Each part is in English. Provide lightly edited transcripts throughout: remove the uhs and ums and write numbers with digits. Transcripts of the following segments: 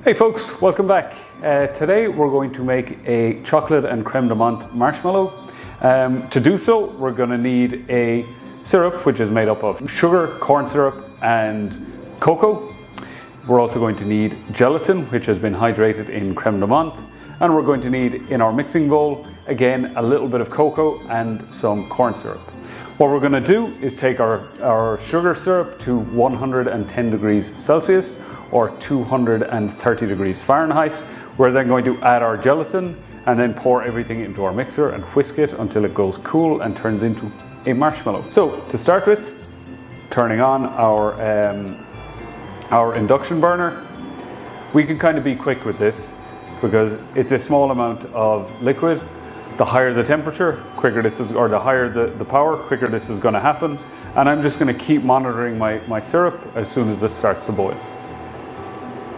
Hey folks, welcome back. Today we're going to make a chocolate and creme de menthe marshmallow. To do so, we're going to need a syrup which is made up of sugar, corn syrup and cocoa. We're also going to need gelatin which has been hydrated in creme de menthe, and we're going to need in our mixing bowl again a little bit of cocoa and some corn syrup. What we're going to do is take our sugar syrup to 110 degrees Celsius or 230 degrees Fahrenheit. We're then going to add our gelatin and then pour everything into our mixer and whisk it until it goes cool and turns into a marshmallow. So to start with, turning on our induction burner. We can kind of be quick with this because it's a small amount of liquid. The higher the temperature, quicker this is, or the higher the power, quicker this is going to happen. And I'm just going to keep monitoring my syrup as soon as this starts to boil.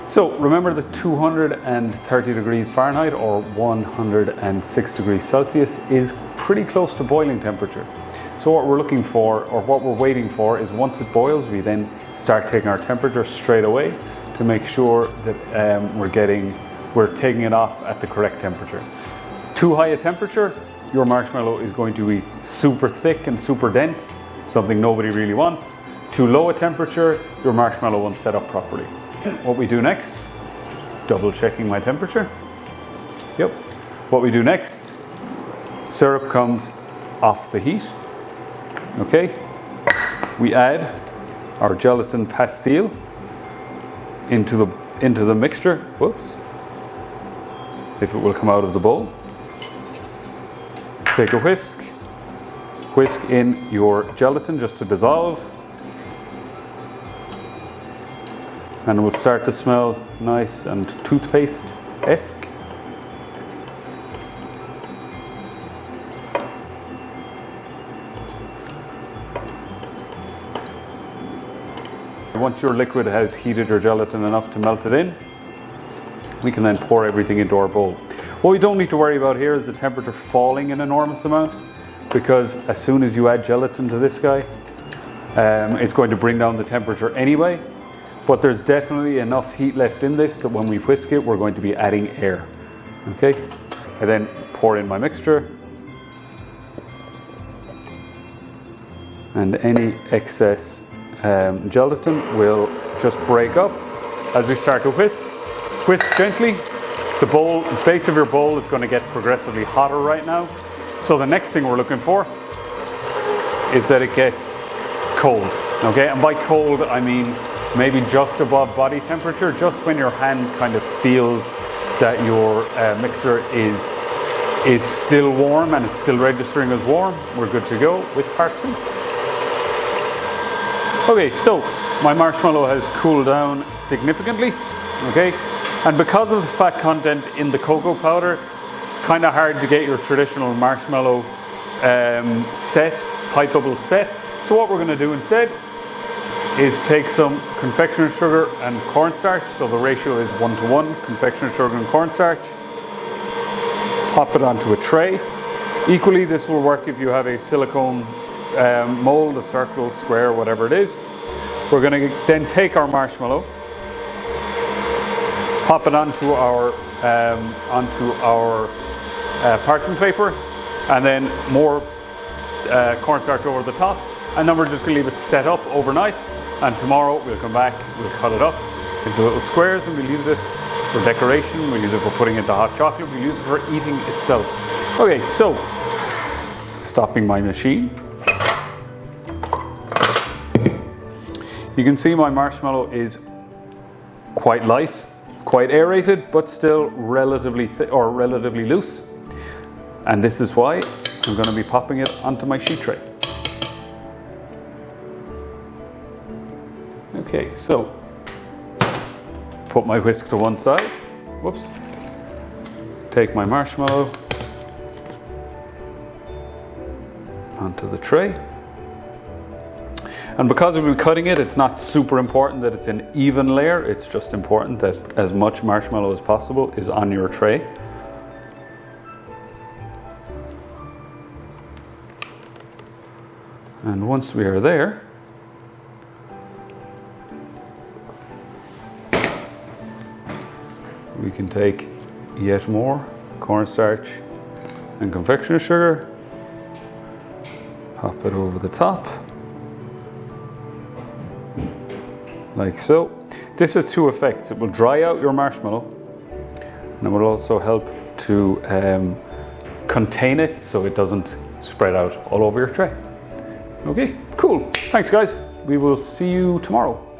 So remember that 230 degrees Fahrenheit or 106 degrees Celsius is pretty close to boiling temperature. So what we're looking for, or what we're waiting for, is once it boils, we then start taking our temperature straight away to make sure that we're taking it off at the correct temperature. Too high a temperature, your marshmallow is going to be super thick and super dense, something nobody really wants. Too low a temperature, your marshmallow won't set up properly. What we do next, double checking my temperature. Yep. What we do next, syrup comes off the heat. Okay. We add our gelatin pastille into the mixture. Whoops. If it will come out of the bowl. Take a whisk. Whisk in your gelatin just to dissolve. And it will start to smell nice and toothpaste-esque. Once your liquid has heated your gelatin enough to melt it in, we can then pour everything into our bowl. What we don't need to worry about here is the temperature falling an enormous amount, because as soon as you add gelatin to this guy, it's going to bring down the temperature anyway. But there's definitely enough heat left in this that when we whisk it, we're going to be adding air. Okay? I then pour in my mixture. And any excess gelatin will just break up as we start to whisk. Whisk gently. The base of your bowl is going to get progressively hotter right now. So the next thing we're looking for is that it gets cold. Okay? And by cold, I mean maybe just above body temperature, just when your hand kind of feels that your mixer is still warm and it's still registering as warm, we're good to go with part 2. Okay, so my marshmallow has cooled down significantly, okay? And because of the fat content in the cocoa powder, it's kind of hard to get your traditional marshmallow pipeable set. So what we're going to do instead is take some confectioner sugar and cornstarch. So the ratio is 1:1, confectioner sugar and cornstarch. Pop it onto a tray. Equally, this will work if you have a silicone mold, a circle, square, whatever it is. We're going to then take our marshmallow, pop it onto our parchment paper, and then more cornstarch over the top. And then we're just going to leave it set up overnight. And tomorrow we'll come back, we'll cut it up into little squares, and we'll use it for decoration, we'll use it for putting it into hot chocolate, we'll use it for eating itself. Okay, so stopping my machine. You can see my marshmallow is quite light, quite aerated, but still relatively thick or relatively loose. And this is why I'm going to be popping it onto my sheet tray. Okay, so put my whisk to one side. Whoops. Take my marshmallow onto the tray. And because we've been cutting it, it's not super important that it's an even layer. It's just important that as much marshmallow as possible is on your tray. And once we are there, we can take yet more cornstarch and confectioner sugar, pop it over the top, like so. This has two effects. It will dry out your marshmallow, and it will also help to contain it so it doesn't spread out all over your tray. Okay, cool. Thanks guys. We will see you tomorrow.